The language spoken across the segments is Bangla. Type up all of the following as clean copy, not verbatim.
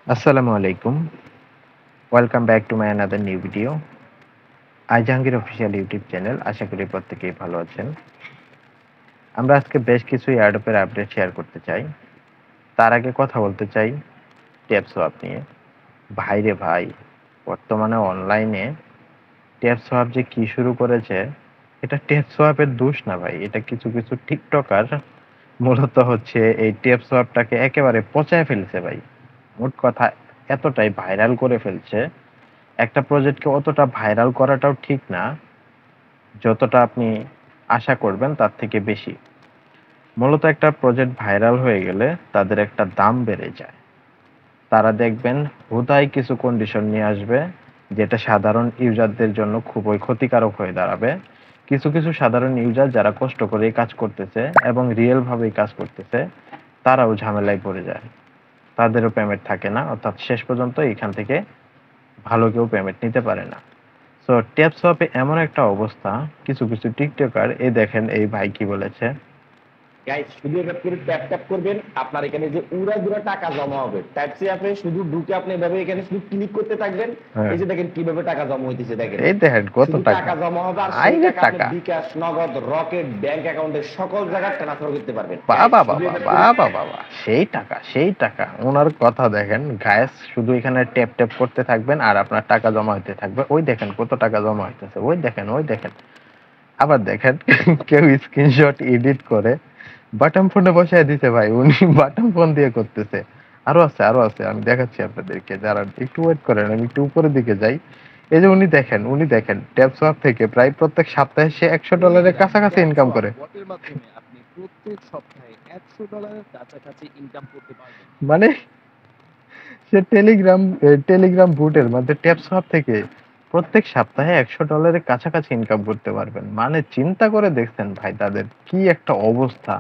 Assalamu alaikum. Welcome back to my another new video. Jahangir official YouTube channel. আশা করি প্রত্যেকেই ভালো আছেন। আমরা আজকে বেশ কিছু এয়ারড্রপের আপডেট শেয়ার করতে চাই। তার আগে কথা বলতে চাই ট্যাপসোয়াপ নিয়ে। ভাইরে ভাই, বর্তমানে অনলাইনে ট্যাপসোয়াপ যে কি শুরু করেছে, এটা ট্যাপসোয়াপের দোষ না ভাই। এটা কিছু কিছু টিকটকার মূলত হচ্ছে এই ট্যাপসোয়াপটাকে একেবারে পচায় ফেলছে ভাই। মোট কথা এতটাই ভাইরাল করে ফেলছে, একটা প্রজেক্টকে অতটা ভাইরাল করাটাও ঠিক না, যতটা আপনি আশা করবেন তার থেকে বেশি। মূলত একটা প্রজেক্ট ভাইরাল হয়ে গেলে তাদের একটা দাম বেড়ে যায়। তারা দেখবেন হুদাই কিছু কন্ডিশন নিয়ে আসবে, যেটা সাধারণ ইউজারদের জন্য খুবই ক্ষতিকারক হয়ে দাঁড়াবে। কিছু কিছু সাধারণ ইউজার যারা কষ্ট করে কাজ করতেছে এবং রিয়েল ভাবেই কাজ করতেছে, তারাও ঝামেলায় পড়ে যায়। তাদেরও পেমেন্ট থাকে না, অর্থাৎ শেষ পর্যন্ত এখান থেকে ভালো কেউ পেমেন্ট নিতে পারে না। সো ট্যাপসোয়াপে এমন একটা অবস্থা, কিছু কিছু টিকটকার, এই দেখেন এই ভাই কি বলেছে। গাইস শুধু এভাবে করে ট্যাপ ট্যাপ করবেন, আপনার এখানে যে উড়া টাকা জমা হবে। ট্যাপ অ্যাপে শুধু ঢুকে আপনি এভাবে এখানে শুধু ক্লিক করতে থাকবেন। এই যে দেখেন কিভাবে টাকা জমা হইতেছে, দেখেন এই দেখেন কত টাকা জমা হবে। আর সেই টাকা আপনি বিকাশ, নগদ, রকেট, ব্যাংক অ্যাকাউন্টে সকল জায়গায় ট্রান্সফার করতে পারবেন। বাবা বাবা বাবা বাবা, সেই টাকা সেই টাকা। ওনার কথা দেখেন গায়েস, শুধু এখানে ট্যাপ ট্যাপ করতে থাকবেন আর আপনার টাকা জমা হতে থাকবে। ওই দেখেন কত টাকা জমা হইতেছে, ওই দেখেন ওই দেখেন। আবার দেখেন কেউ স্ক্রিনশট এডিট করে বাটন ফোনে বসায় দিতে ভাই, উনি বাটন ফোন দিয়ে করতেছে। আরো আছে আরো আছে, আমি দেখাচ্ছি আপনাদেরকে, যারা একটু ওয়েট করেন, আমি একটু উপরের দিকে যাই। এই যে উনি দেখেন ট্যাপসোয়াপ থেকে প্রায় প্রত্যেক সপ্তাহে সে $100 কাছাকাছি ইনকাম করে। আপনি প্রত্যেক সপ্তাহে $100 কাছাকাছি ইনকাম করতে পারবেন। মানে সে টেলিগ্রাম বুটের মধ্যে ট্যাপসোয়াপ থেকে প্রত্যেক সপ্তাহে $100 কাছাকাছি ইনকাম করতে পারবেন। মানে চিন্তা করে দেখছেন ভাই, তাদের কি একটা অবস্থা।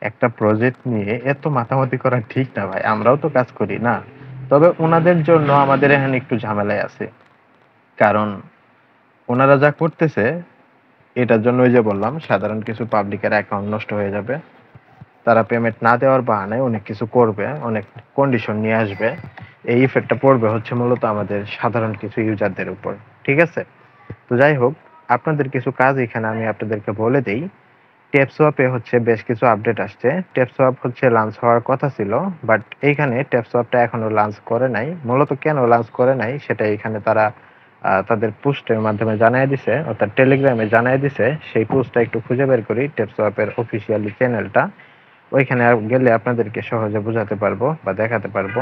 একটা প্রজেক্ট নিয়ে এত মাতামাতি করা ঠিক না ভাই, আমরাও তো কাজ করি না। তবে ওনাদের জন্য আমাদের এখানে একটু ঝামেলায় আছে, কারণ ওনারা যা করতেছে এটার জন্য ওই যে বললাম, সাধারণ কিছু পাবলিকের অ্যাকাউন্ট নষ্ট হয়ে যাবে। তারা পেমেন্ট না দেওয়ার বাহানায় অনেক কিছু করবে, অনেক কন্ডিশন নিয়ে আসবে। এই ইফেক্টটা পড়বে হচ্ছে মূলত আমাদের সাধারণ কিছু ইউজারদের উপর। ঠিক আছে, তো যাই হোক, আপনাদের কিছু কাজ এখানে আমি আপনাদেরকে বলে দেই। ট্যাপসোয়াপে হচ্ছে বেশ কিছু আপডেট আসছে। ট্যাপসোয়াপ হচ্ছে লঞ্চ হওয়ার কথা ছিল, বাট এইখানে ট্যাপসোয়াপটা এখনো লঞ্চ করে নাই। মূলত কেন লঞ্চ করে নাই সেটা এখানে তারা তাদের পোস্টের মাধ্যমে জানাই দিছে, অর্থাৎ টেলিগ্রামে জানাই দিছে। সেই পোস্টটা একটু খুঁজে বের করি, ট্যাপসোয়াপের অফিসিয়ালি চ্যানেলটা। ওইখানে গেলে আপনাদেরকে সহজে বোঝাতে পারবো বা দেখাতে পারবো।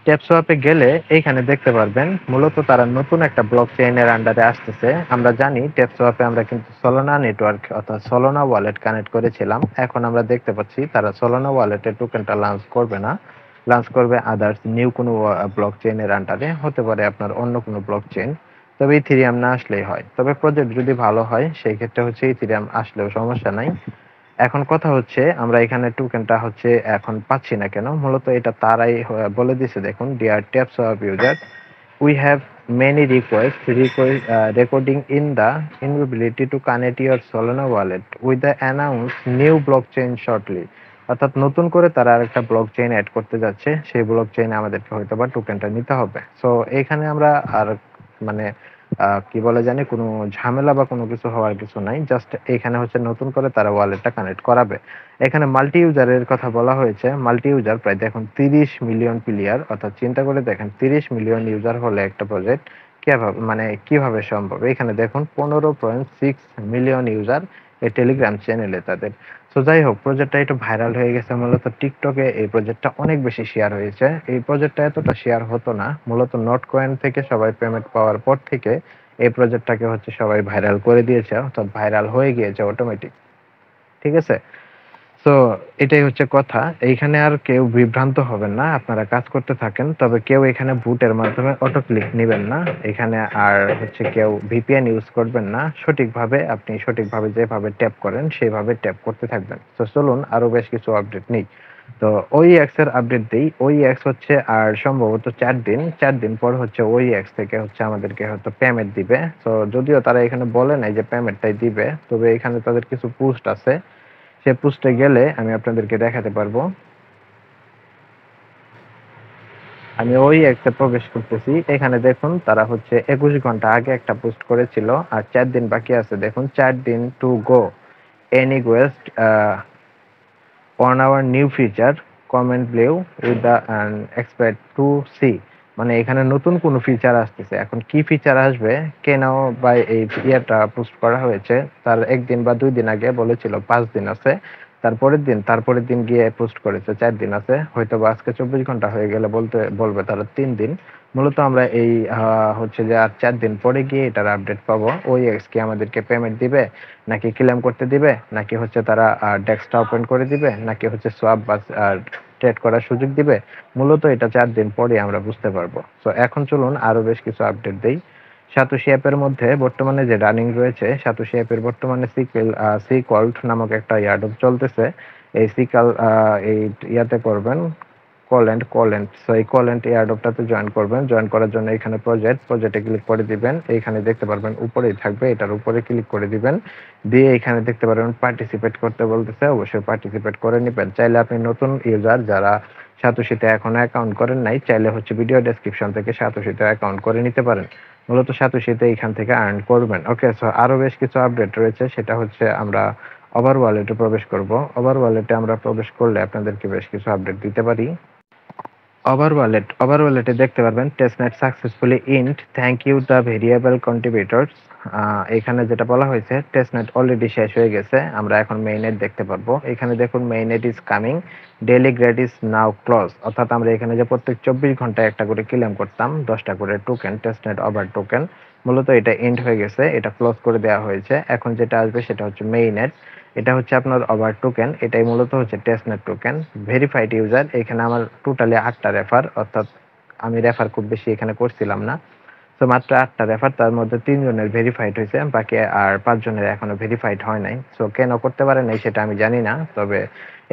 ট্যাপসোয়াপে গেলে এইখানে দেখতে পারবেন মূলত তারা নতুন একটা ব্লক চেইনের আন্ডারে আসতেছে। আমরা জানি ট্যাপসোয়াপে আমরা কিন্তু সলোনা নেটওয়ার্ক অর্থাৎ সলোনা ওয়ালেট কানেক্ট করেছিলাম। এখন আমরা দেখতে পাচ্ছি তারা সলোনা ওয়ালেটের টোকেনটা লঞ্চ করবে না, লঞ্চ করবে আদার্স নিউ কোনো ব্লক চেইনের আন্ডারে। হতে পারে আপনার অন্য কোনো ব্লক চেইন, তবে ইথিরিয়াম না আসলেই হয়। তবে প্রজেক্ট যদি ভালো হয় সেই ক্ষেত্রে হচ্ছে ইথিরিয়াম আসলেও সমস্যা নাই। এখন কথা হচ্ছে আমরা এখানে টোকেনটা হচ্ছে এখন পাচ্ছি না কেন। মূলত এটা তারাই বলে দিছে, দেখুন, dear Tapswap user, we have many requests recording in the inability to connect your Solana wallet with the announced new blockchain shortly। অর্থাৎ নতুন করে তারা আরেকটা ব্লক চেইন অ্যাড করতে যাচ্ছে, সেই ব্লক চেইনে আমাদেরকে হয়তো বা টোকেনটা নিতে হবে। সো এইখানে আমরা আর মানে কি বলে জানি, কোনো ঝামেলা বা কোনো কিছু হওয়ার কিছু নাই। জাস্ট এখানে হচ্ছে নতুন করে তারা ওয়ালেটটা কানেক্ট করাবে। এখানে মাল্টি ইউজারের কথা বলা হয়েছে। মাল্টি ইউজার প্রায় দেখুন 30 মিলিয়ন প্লেয়ার, অর্থাৎ চিন্তা করে দেখেন 30 মিলিয়ন ইউজার হলে একটা প্রজেক্ট কিভাবে সম্ভব। এখানে দেখুন 15.6 মিলিয়ন ইউজার এই টেলিগ্রাম চ্যানেলে তাদের। সো যাই হোক, প্রজেক্টটা একটু ভাইরাল হয়ে গেছে। মূলত টিকটকে এই প্রজেক্টটা অনেক বেশি শেয়ার হয়েছে। এই প্রজেক্টটা এতটা শেয়ার হতো না, মূলত নোট কয়েন থেকে সবাই পেমেন্ট পাওয়ার পর থেকে এই প্রজেক্টটাকে হচ্ছে সবাই ভাইরাল করে দিয়েছে, অর্থাৎ ভাইরাল হয়ে গিয়েছে অটোমেটিক। ঠিক আছে, তো এটাই হচ্ছে কথা। এইখানে আর কেউ বিভ্রান্ত হবেন না, আপনারা কাজ করতে থাকেন। তবে কেউ এখানে বুটের মাধ্যমে অটো ক্লিক নেবেন না এখানে, আর হচ্ছে কেউ ভিপিএন ইউজ করবেন না। আপনি সঠিকভাবে যেভাবে ট্যাপ করেন সেইভাবে ট্যাপ করতে থাকবেন। তো চলুন আরো বেশ কিছু আপডেট নেই। তো ওই এক্স এর আপডেট দেই। ওই এক্স হচ্ছে আর সম্ভবত 4 দিন পর হচ্ছে ওই এক্স থেকে হচ্ছে আমাদেরকে হয়তো পেমেন্ট দিবে। তো যদিও তারা এখানে বলে নাই যে পেমেন্টটাই দিবে, তবে এখানে তাদের কিছু পোস্ট আছে, সে পোস্টে গেলে আমি আপনাদেরকে দেখাতে পারবো। আমি ওই একটা প্রবেশ করতেছি। এখানে দেখুন তারা হচ্ছে 21 ঘন্টা আগে একটা পোস্ট করেছিল, আর 4 দিন বাকি আছে। দেখুন 4 দিন to go, any Quest on our new feature comment below with the expect to see। মানে এখানে নতুন কোন ফিচার আসতেছে। এখন কি ফিচার আসবে, কেন বা এই ইয়েটা পোস্ট করা হয়েছে, তার একদিন বা 2 দিন আগে বলেছিল 5 দিন আছে, তারপরের দিন গিয়ে পোস্ট করেছে 4 দিন আছে, হয়তো বা আজকে 24 ঘন্টা হয়ে গেলে বলবে তারা 3 দিন। মূলত আমরা এই হচ্ছে যে আর 4 দিন পরে গিয়ে এটার আপডেট পাবো। OEX কি আমাদেরকে পেমেন্ট দিবে, নাকি ক্লেম করতে দিবে, নাকি হচ্ছে তারা ডেস্কটা ওপেন করে দিবে, নাকি হচ্ছে সোয়াপ বা ট্রেড করার সুযোগ দিবে। মূলত এটা 4 দিন পরে আমরা বুঝতে পারবো। তো এখন চলুন আরো বেশ কিছু আপডেট দেই। সাতোশি অ্যাপের মধ্যে বর্তমানে যে রানিং রয়েছে, সাতোশি অ্যাপের বর্তমানে সিকল্ট নামক একটা ইয়ারড্রপ চলতেছে। এই সিকাল এই ইয়াতে করবেন কলেন্ট। সো এই কলেন্ট এয়ারড্রপটাতে জয়েন করবেন। জয়েন করার জন্য এখানে প্রজেক্টে ক্লিক করে দিবেন। এইখানে দেখতে পারবেন উপরেই থাকবে, এটার উপরে ক্লিক করে দিবেন। দিয়ে এখানে দেখতে পারবেন পার্টিসিপেট করতে বলতেছে, অবশ্যই পার্টিসিপেট করে নেবেন। চাইলে আপনি নতুন ইউজার যারা সাতোশিতে এখনো অ্যাকাউন্ট করেন নাই, চাইলে হচ্ছে ভিডিও ডেসক্রিপশন থেকে সাতোশিতে অ্যাকাউন্ট করে নিতে পারেন। মূলত সাতোশিতে এখান থেকে আর্ন করবেন। ওকে, সো আরো বেশ কিছু আপডেট রয়েছে, সেটা হচ্ছে আমরা ওভার ওয়ালেটে প্রবেশ করব। ওভার ওয়ালেটে আমরা প্রবেশ করলে আপনাদেরকে বেশ কিছু আপডেট দিতে পারি। ওভার ওয়ালেটে দেখতে পারবেন টেস্টনেট সাকসেসফুলি ইন্ট, thank you the variable contributors. এখানে যেটা বলা হয়েছে টেস্টনেট অলরেডি শেষ হয়ে গেছে, আমরা এখন মেইননেট দেখতে পারবো। এখানে দেখুন mainnet is coming, daily grade is now close. অর্থাৎ আমরা এখানে যে প্রত্যেক 24 ঘন্টায় একটা করে ক্লেম করতাম 10টা করে টোকেন, টেস্টনেট ওভার টোকেন, মূলত এটা এন্ড হয়ে গেছে, এটা ক্লোজ করে দেওয়া হয়েছে। এখন যেটা আসবে সেটা হচ্ছে মেইননেট। এটা হচ্ছে আপনার ওভার টোকেন, এটাই মূলত হচ্ছে টেস্টনেট টোকেন। ভেরিফাইড ইউজার, এখানে আমার টোটালি 8টা রেফার, অর্থাৎ আমি রেফার খুব বেশি এখানে করছিলাম না। তো মাত্র 8টা রেফার, তার মধ্যে 3 জনের ভেরিফাইড হয়েছে, বাকি আর 5 জনের এখনো ভেরিফাইড হয় নাই। সো কেন করতে পারে নাই সেটা আমি জানি না, তবে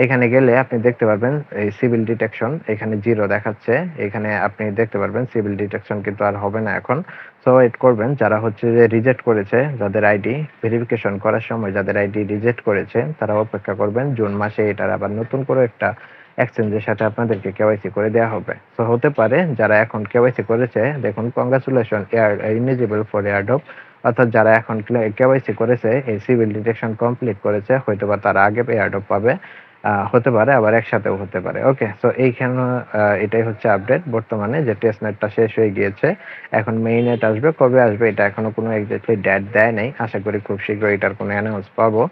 এখানে গেলে আপনি দেখতে পারবেন এই সিভিল ডিটেকশন এখানে 0 দেখাচ্ছে। এখানে আপনি দেখতে পারবেন সিভিল ডিটেকশন কিন্তু আর হবে না এখন। সো ওয়েট করবেন, যারা হচ্ছে যে রিজেক্ট করেছে, যাদের আইডি ভেরিফিকেশন করার সময় যাদের আইডি রিজেক্ট করেছে, তারা অপেক্ষা করবেন। জুন মাসে এটার আবার নতুন করে একটা এক্সচেঞ্জের সাথে আপনাদেরকে কেওয়াইসি করে দেওয়া হবে। তো হতে পারে যারা এখন কেওয়াইসি করেছে, দেখুন কংগ্রাচুলেশন ইলিজিবল ফর এয়ারড্রপ। অর্থাৎ যারা এখন কেওয়াইসি করেছে, এই সিভিল ডিটেকশন কমপ্লিট করেছে, হয়তোবা তারা আগে এয়ারড্রপ পাবে। হতে পারে আবার একসাথেও হতে পারে। ওকে, সো এইখানে এটাই হচ্ছে আপডেট বর্তমানে, যে টেস্টনেটটা শেষ হয়ে গিয়েছে। এখন মেইননেট আসবে, কবে আসবে এটা এখনো কোনো এক্স্যাক্টলি ডেট দেয় নাই। আশা করি খুব শীঘ্রই এটার কোনো অ্যানাউন্স পাবো।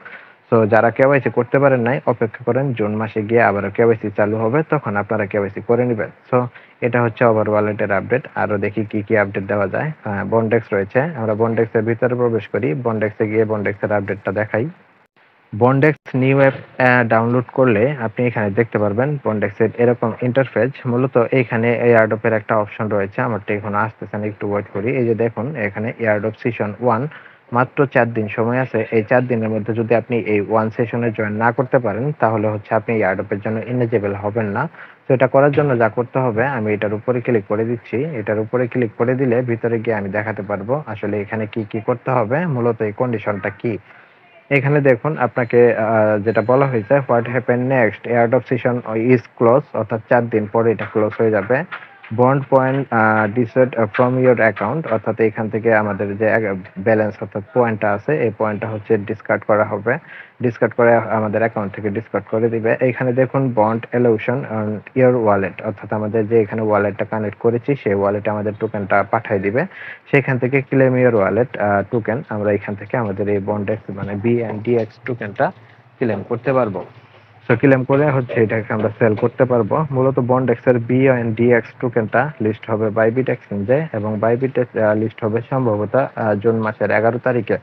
সো যারা কেওয়াইসি করতে পারেন নাই, অপেক্ষা করেন, জুন মাসে গিয়ে আবারও কেওয়াইসি চালু হবে, তখন আপনারা কেওয়াইসি করে নেবেন। সো এটা হচ্ছে ওভার ওয়ালেটের আপডেট। আরো দেখি কি কি আপডেট দেওয়া যায়। বন্ডেক্স রয়েছে, আমরা বন্ডেক্সের ভিতরে প্রবেশ করি। বন্ডেক্সে গিয়ে বন্ডেক্সের আপডেটটা দেখাই। বন্ডেক্স নিউ অ্যাপ ডাউনলোড করলে আপনি এখানে দেখতে পারবেন বন্ডেক্সের এরকম ইন্টারফেস। মূলত এখানে এয়ারড্রপের একটা অপশন রয়েছে, আমারটা এখনো আসতেছে না, একটু ওয়েট করি। এই যে দেখুন এখানে এয়ারড্রপ সেশন 1, মাত্র 4 দিন সময় আছে। এই 4 দিনের মধ্যে যদি আপনি এই 1 সেশনে জয়েন না করতে পারেন, তাহলে হচ্ছে আপনি এয়ারড্রপের জন্য এলিজিবল হবেন না। তো এটা করার জন্য যা করতে হবে, আমি এটার উপরে ক্লিক করে দিচ্ছি। এটার উপরে ক্লিক করে দিলে ভিতরে গিয়ে আমি দেখাতে পারবো আসলে এখানে কি কি করতে হবে, মূলত এই কন্ডিশনটা কি। এখানে দেখুন আপনাকে যেটা বলা হয়েছে, what happen next, airdrop session is close, অর্থাৎ 4 দিন পরে এটা ক্লোজ হয়ে যাবে। বন্ড পয়েন্ট ডিসেট ফ্রম ইওর অ্যাকাউন্ট, অর্থাৎ এখান থেকে আমাদের যে ব্যালেন্স অর্থাৎ পয়েন্টটা আছে, এই পয়েন্টটা হচ্ছে ডিসকার্ড করা হবে। ডিসকার্ড করে আমাদের অ্যাকাউন্ট থেকে ডিসকার্ড করে দিবে। এখানে দেখুন বন্ড এলোশন ইওর ওয়ালেট, অর্থাৎ আমাদের যে এখানে ওয়ালেটটা কানেক্ট করেছি সেই ওয়ালেটে আমাদের টোকেনটা পাঠিয়ে দিবে। সেখান থেকে ক্লেম ইওর ওয়ালেট টোকেন, আমরা এখান থেকে আমাদের এই বন্ডেক্স মানে BNDX টোকেনটা ক্লেম করতে পারবো। সো ক্লেম করে হচ্ছে এটাকে আমরা সেল করতে পারবো। মূলত বন্ডেক্সের BNDX টোকেনটা লিস্ট হবে বাইবিট এক্সচেঞ্জে, এবং বাইবিট লিস্ট হবে সম্ভবত জুন মাসের 11 তারিখে।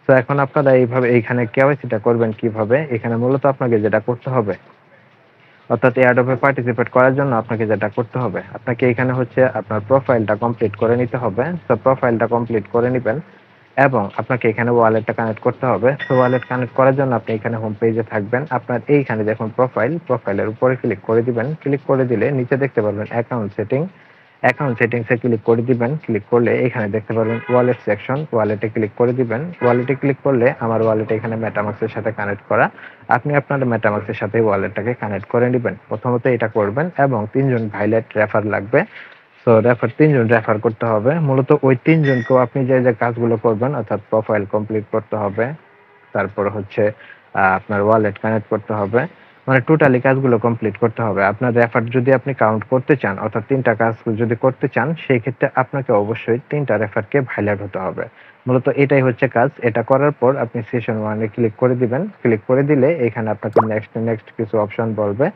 তো এখন আপনারা এইভাবে এইখানে কেওয়াইসিটা করবেন কিভাবে, এখানে মূলত আপনাকে যেটা করতে হবে, অর্থাৎ এয়ারড্রপে পার্টিসিপেট করার জন্য আপনাকে যেটা করতে হবে, আপনাকে এখানে হচ্ছে আপনার প্রোফাইলটা কমপ্লিট করে নিতে হবে। তো প্রোফাইলটা কমপ্লিট করে নেবেন, এবং আপনাকে এখানে ওয়ালেটটা কানেক্ট করতে হবে। তো ওয়ালেট কানেক্ট করার জন্য আপনি এখানে হোম পেজে থাকবেন। আপনার এইখানে দেখুন প্রোফাইলের উপরে ক্লিক করে দিবেন। ক্লিক করে দিলে নিচে দেখতে পারবেন অ্যাকাউন্ট সেটিংসে ক্লিক করে দিবেন। ক্লিক করলে এখানে দেখতে পারবেন ওয়ালেট সেকশন, ওয়ালেটে ক্লিক করে দিবেন। ওয়ালেটে ক্লিক করলে আমার ওয়ালেটে এখানে মেটামাক্সের সাথে কানেক্ট করা, আপনি আপনার মেটামাক্সের সাথে ওয়ালেটটাকে কানেক্ট করে নেবেন। প্রথমত এটা করবেন, এবং 3 জন ভাইলেট রেফার লাগবে। সো তিনজন রেফার করতে হবে। মূলত ওই তিনজনকেও আপনি যে যে কাজগুলো করবেন, অর্থাৎ প্রোফাইল কমপ্লিট করতে হবে, তারপর হচ্ছে আপনার ওয়ালেট কানেক্ট করতে হবে, মানে টোটালি কাজগুলো কমপ্লিট করতে হবে। আপনার রেফার যদি আপনি কাউন্ট করতে চান, অর্থাৎ 3টা কাজ যদি করতে চান, সেই ক্ষেত্রে আপনাকে অবশ্যই 3টা রেফারকে ভাইলাট হতে হবে। মূলত এটাই হচ্ছে কাজ। এটা করার পর আপনি সেশন 1 এ ক্লিক করে দিবেন। ক্লিক করে দিলে এখানে আপনাকে নেক্সট কিছু অপশন বলবে।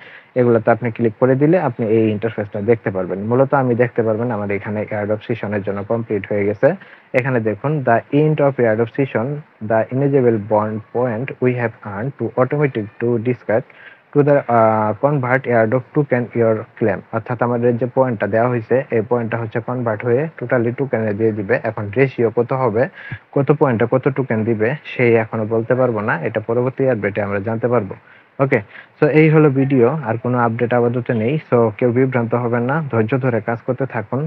এগুলোতে আপনি ক্লিক করে দিলে আপনি এই ইন্টারফেসটা দেখতে পারবেন। মূলত আমি দেখতে পারবেন আমার এখানে এয়ারড্রপ সেশনের জন্য কমপ্লিট হয়ে গেছে। এখানে দেখুন the end of airdrop session, the eligible bond point we have earned to automatic to discuss to the convert airdrop token your claim. অর্থাৎ আমাদের যে পয়েন্টটা দেওয়া হয়েছে, এই পয়েন্টটা হচ্ছে কনভার্ট হয়ে টোটালি টোকেনে দিয়ে দিবে। এখন রেশিও কত হবে, কত পয়েন্টে কত টোকেন দিবে, সেই এখনো বলতে পারবো না। এটা পরবর্তী আপডেটে আমরা জানতে পারবো। ওকে, সো এই হলো ভিডিও। আর কোনো আপডেট আপাতত নেই। সো কেউ বিভ্রান্ত হবেন না, ধৈর্য ধরে কাজ করতে থাকুন।